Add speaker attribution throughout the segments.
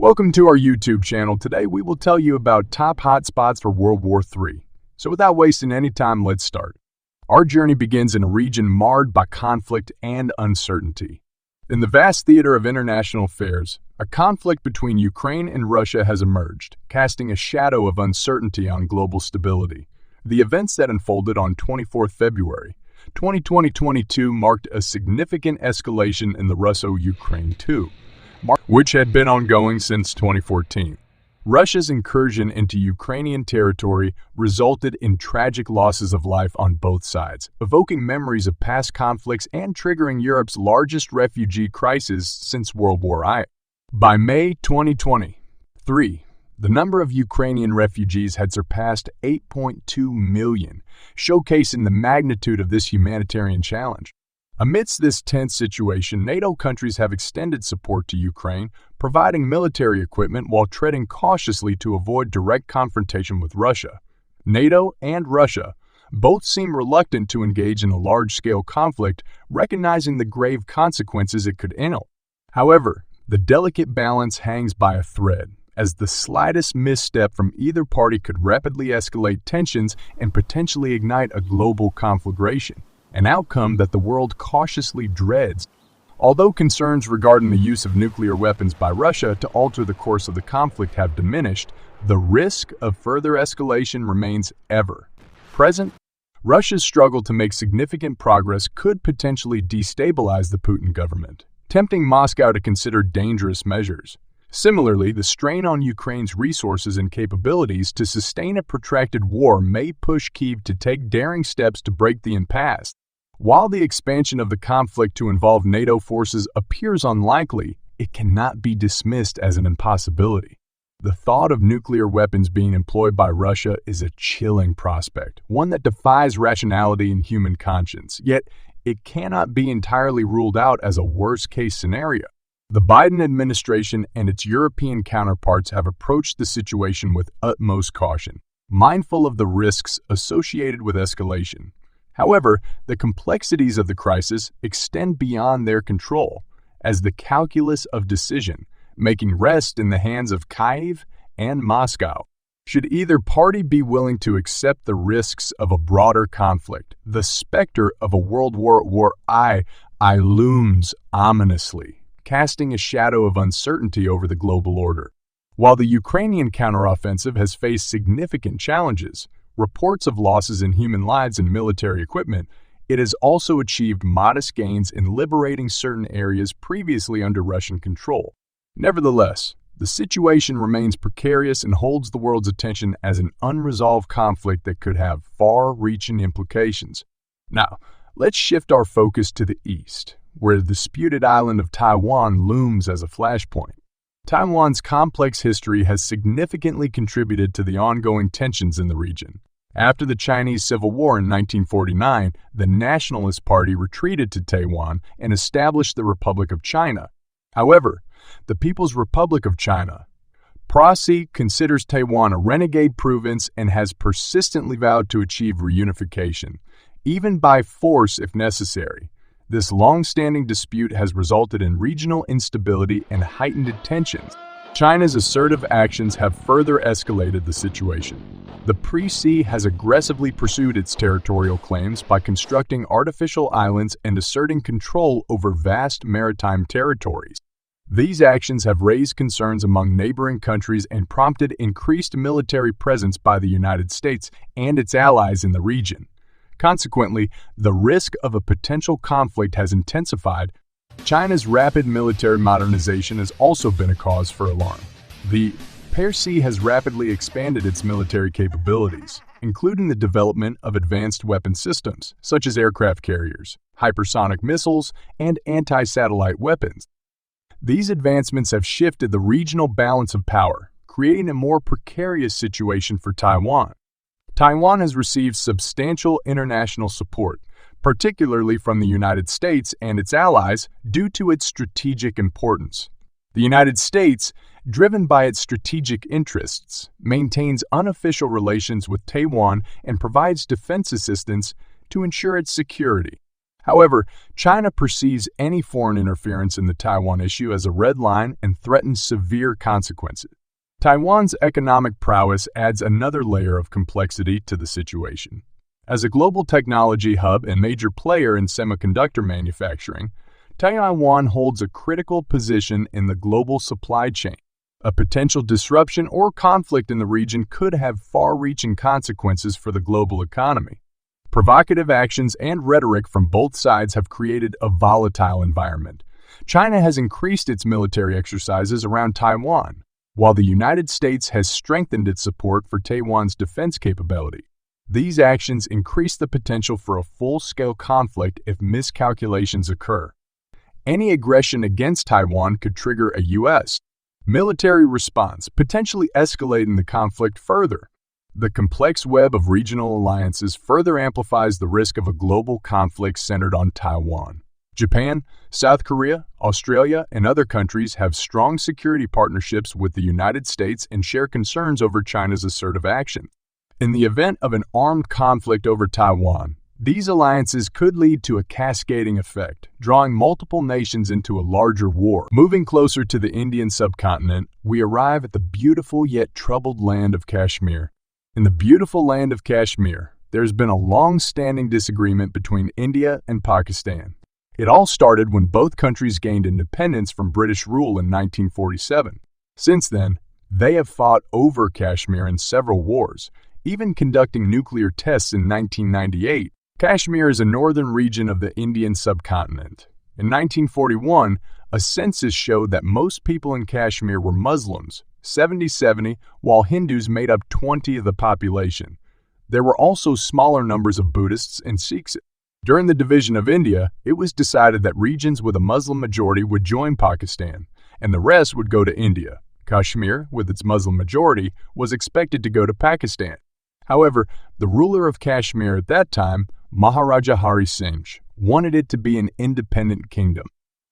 Speaker 1: Welcome to our YouTube channel. Today we will tell you about top hotspots for World War III. So without wasting any time, let's start. Our journey begins in a region marred by conflict and uncertainty. In the vast theater of international affairs, a conflict between Ukraine and Russia has emerged, casting a shadow of uncertainty on global stability. The events that unfolded on 24 February 2022 marked a significant escalation in the Russo-Ukraine II, which had been ongoing since 2014. Russia's incursion into Ukrainian territory resulted in tragic losses of life on both sides, evoking memories of past conflicts and triggering Europe's refugee crisis since World War I. By May 2023, the number of Ukrainian refugees had surpassed 8.2 million, showcasing the magnitude of this humanitarian challenge. Amidst this tense situation, NATO countries have extended support to Ukraine, providing military equipment while treading cautiously to avoid direct confrontation with Russia. NATO and Russia both seem reluctant to engage in a large-scale conflict, recognizing the grave consequences it could entail. However, the delicate balance hangs by a thread, as the slightest misstep from either party could rapidly escalate tensions and potentially ignite a global conflagration, an outcome that the world cautiously dreads. Although concerns regarding the use of nuclear weapons by Russia to alter the course of the conflict have diminished, the risk of further escalation remains ever present. Russia's struggle to make significant progress could potentially destabilize the Putin government, tempting Moscow to consider dangerous measures. Similarly, the strain on Ukraine's resources and capabilities to sustain a protracted war may push Kyiv to take daring steps to break the impasse. While the expansion of the conflict to involve NATO forces appears unlikely, it cannot be dismissed as an impossibility. The thought of nuclear weapons being employed by Russia is a chilling prospect, one that defies rationality and human conscience, yet it cannot be entirely ruled out as a worst-case scenario. The Biden administration and its European counterparts have approached the situation with utmost caution, mindful of the risks associated with escalation. However, the complexities of the crisis extend beyond their control, as the calculus of decision-making rests in the hands of Kyiv and Moscow. Should either party be willing to accept the risks of a broader conflict, the specter of a World War I looms ominously, casting a shadow of uncertainty over the global order. While the Ukrainian counteroffensive has faced significant challenges, reports of losses in human lives and military equipment, it has also achieved modest gains in liberating certain areas previously under Russian control. Nevertheless, the situation remains precarious and holds the world's attention as an unresolved conflict that could have far-reaching implications. Now, let's shift our focus to the east, where the disputed island of Taiwan looms as a flashpoint. Taiwan's complex history has significantly contributed to the ongoing tensions in the region. After the Chinese Civil War in 1949, the Nationalist Party retreated to Taiwan and established the Republic of China. However, the People's Republic of China, PRC, considers Taiwan a renegade province and has persistently vowed to achieve reunification, even by force if necessary. This long-standing dispute has resulted in regional instability and heightened tensions. China's assertive actions have further escalated the situation. The PRC has aggressively pursued its territorial claims by constructing artificial islands and asserting control over vast maritime territories. These actions have raised concerns among neighboring countries and prompted increased military presence by the United States and its allies in the region. Consequently, the risk of a potential conflict has intensified. China's rapid military modernization has also been a cause for alarm. The PRC has rapidly expanded its military capabilities, including the development of advanced weapon systems, such as aircraft carriers, hypersonic missiles, and anti-satellite weapons. These advancements have shifted the regional balance of power, creating a more precarious situation for Taiwan. Taiwan has received substantial international support, particularly from the United States and its allies, due to its strategic importance. The United States, driven by its strategic interests, maintains unofficial relations with Taiwan and provides defense assistance to ensure its security. However, China perceives any foreign interference in the Taiwan issue as a red line and threatens severe consequences. Taiwan's economic prowess adds another layer of complexity to the situation. As a global technology hub and major player in semiconductor manufacturing, Taiwan holds a critical position in the global supply chain. A potential disruption or conflict in the region could have far-reaching consequences for the global economy. Provocative actions and rhetoric from both sides have created a volatile environment. China has increased its military exercises around Taiwan, while the United States has strengthened its support for Taiwan's defense capability. These actions increase the potential for a full-scale conflict if miscalculations occur. Any aggression against Taiwan could trigger a U.S. military response, potentially escalating the conflict further. The complex web of regional alliances further amplifies the risk of a global conflict centered on Taiwan. Japan, South Korea, Australia, and other countries have strong security partnerships with the United States and share concerns over China's assertive action. In the event of an armed conflict over Taiwan, these alliances could lead to a cascading effect, drawing multiple nations into a larger war. Moving closer to the Indian subcontinent, we arrive at the beautiful yet troubled land of Kashmir. In the beautiful land of Kashmir, there's been a long-standing disagreement between India and Pakistan. It all started when both countries gained independence from British rule in 1947. Since then, they have fought over Kashmir in several wars, even conducting nuclear tests in 1998. Kashmir is a northern region of the Indian subcontinent. In 1941, a census showed that most people in Kashmir were Muslims, 70-70, while Hindus made up 20% of the population. There were also smaller numbers of Buddhists and Sikhs. During the division of India, it was decided that regions with a Muslim majority would join Pakistan, and the rest would go to India. Kashmir, with its Muslim majority, was expected to go to Pakistan. However, the ruler of Kashmir at that time, Maharaja Hari Singh, wanted it to be an independent kingdom.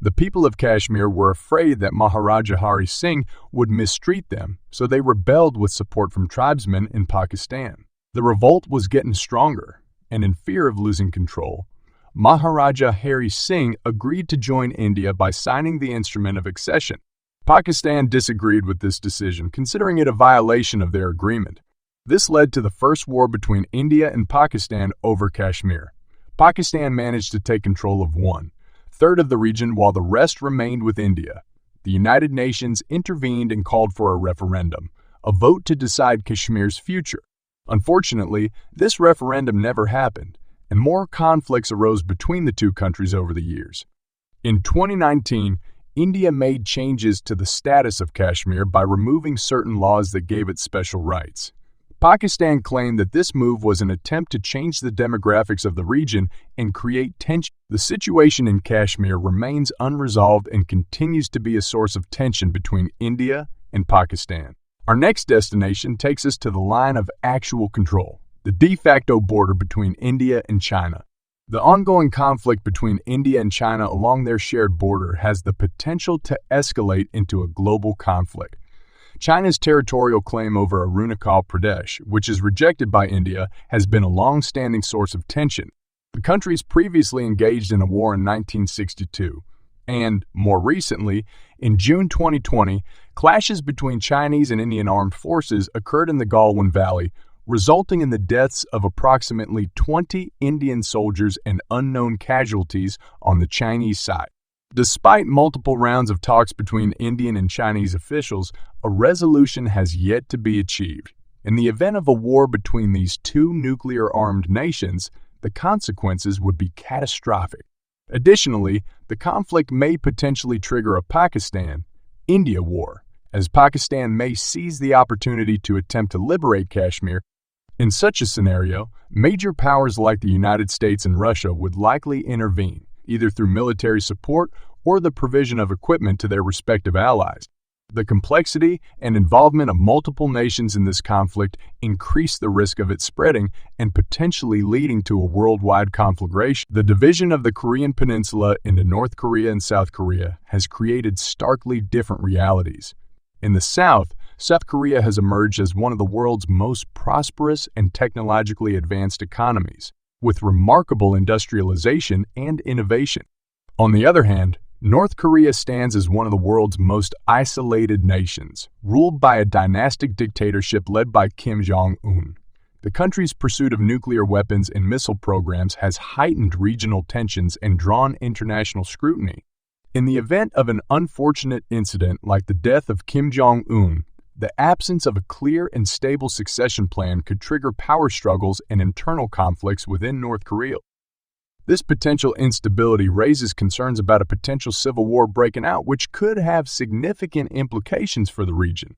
Speaker 1: The people of Kashmir were afraid that Maharaja Hari Singh would mistreat them, so they rebelled with support from tribesmen in Pakistan. The revolt was getting stronger, and in fear of losing control, Maharaja Hari Singh agreed to join India by signing the instrument of accession. Pakistan disagreed with this decision, considering it a violation of their agreement. This led to the first war between India and Pakistan over Kashmir. Pakistan managed to take control of 1/3 of the region while the rest remained with India. The United Nations intervened and called for a referendum, a vote to decide Kashmir's future. Unfortunately, this referendum never happened, and more conflicts arose between the two countries over the years. In 2019, India made changes to the status of Kashmir by removing certain laws that gave it special rights. Pakistan claimed that this move was an attempt to change the demographics of the region and create tension. The situation in Kashmir remains unresolved and continues to be a source of tension between India and Pakistan. Our next destination takes us to the line of actual control, the de facto border between India and China. The ongoing conflict between India and China along their shared border has the potential to escalate into a global conflict. China's territorial claim over Arunachal Pradesh, which is rejected by India, has been a long-standing source of tension. The countries previously engaged in a war in 1962, and, more recently, in June 2020, clashes between Chinese and Indian armed forces occurred in the Galwan Valley, resulting in the deaths of approximately 20 Indian soldiers and unknown casualties on the Chinese side. Despite multiple rounds of talks between Indian and Chinese officials, a resolution has yet to be achieved. In the event of a war between these two nuclear-armed nations, the consequences would be catastrophic. Additionally, the conflict may potentially trigger a Pakistan-India war, as Pakistan may seize the opportunity to attempt to liberate Kashmir. In such a scenario, major powers like the United States and Russia would likely intervene, either through military support or the provision of equipment to their respective allies. The complexity and involvement of multiple nations in this conflict increase the risk of it spreading and potentially leading to a worldwide conflagration. The division of the Korean Peninsula into North Korea and South Korea has created starkly different realities. In the South, South Korea has emerged as one of the world's most prosperous and technologically advanced economies. with remarkable industrialization and innovation. On the other hand, North Korea stands as one of the world's most isolated nations, ruled by a dynastic dictatorship led by Kim Jong-un. The country's pursuit of nuclear weapons and missile programs has heightened regional tensions and drawn international scrutiny. In the event of an unfortunate incident like the death of Kim Jong-un, the absence of a clear and stable succession plan could trigger power struggles and internal conflicts within North Korea. This potential instability raises concerns about a potential civil war breaking out, which could have significant implications for the region.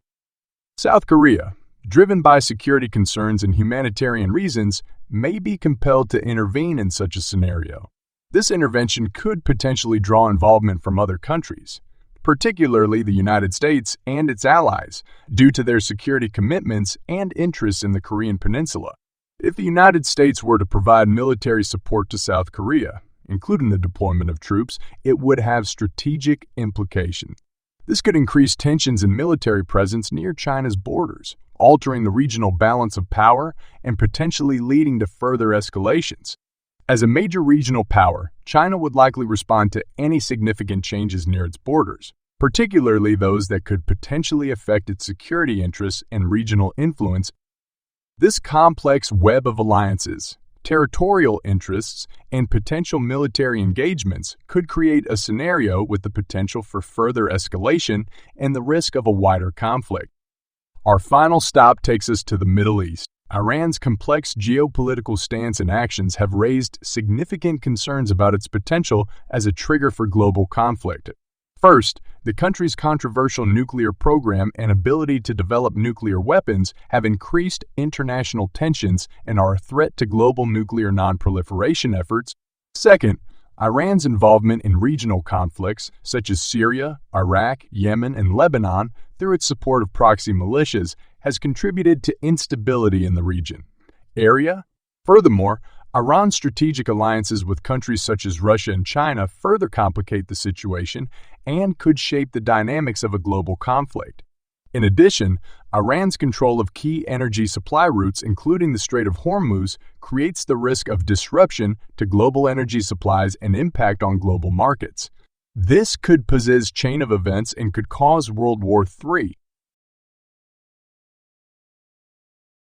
Speaker 1: South Korea, driven by security concerns and humanitarian reasons, may be compelled to intervene in such a scenario. This intervention could potentially draw involvement from other countries, particularly the United States and its allies, due to their security commitments and interests in the Korean Peninsula. If the United States were to provide military support to South Korea, including the deployment of troops, it would have strategic implications. This could increase tensions and military presence near China's borders, altering the regional balance of power and potentially leading to further escalations. As a major regional power, China would likely respond to any significant changes near its borders, particularly those that could potentially affect its security interests and regional influence. This complex web of alliances, territorial interests, and potential military engagements could create a scenario with the potential for further escalation and the risk of a wider conflict. Our final stop takes us to the Middle East. Iran's complex geopolitical stance and actions have raised significant concerns about its potential as a trigger for global conflict. First, the country's controversial nuclear program and ability to develop nuclear weapons have increased international tensions and are a threat to global nuclear non-proliferation efforts. Second, Iran's involvement in regional conflicts such as Syria, Iraq, Yemen, and Lebanon through its support of proxy militias has contributed to instability in the region. Furthermore, Iran's strategic alliances with countries such as Russia and China further complicate the situation and could shape the dynamics of a global conflict. In addition, Iran's control of key energy supply routes, including the Strait of Hormuz, creates the risk of disruption to global energy supplies and impact on global markets. This could possess chain of events and could cause World War III,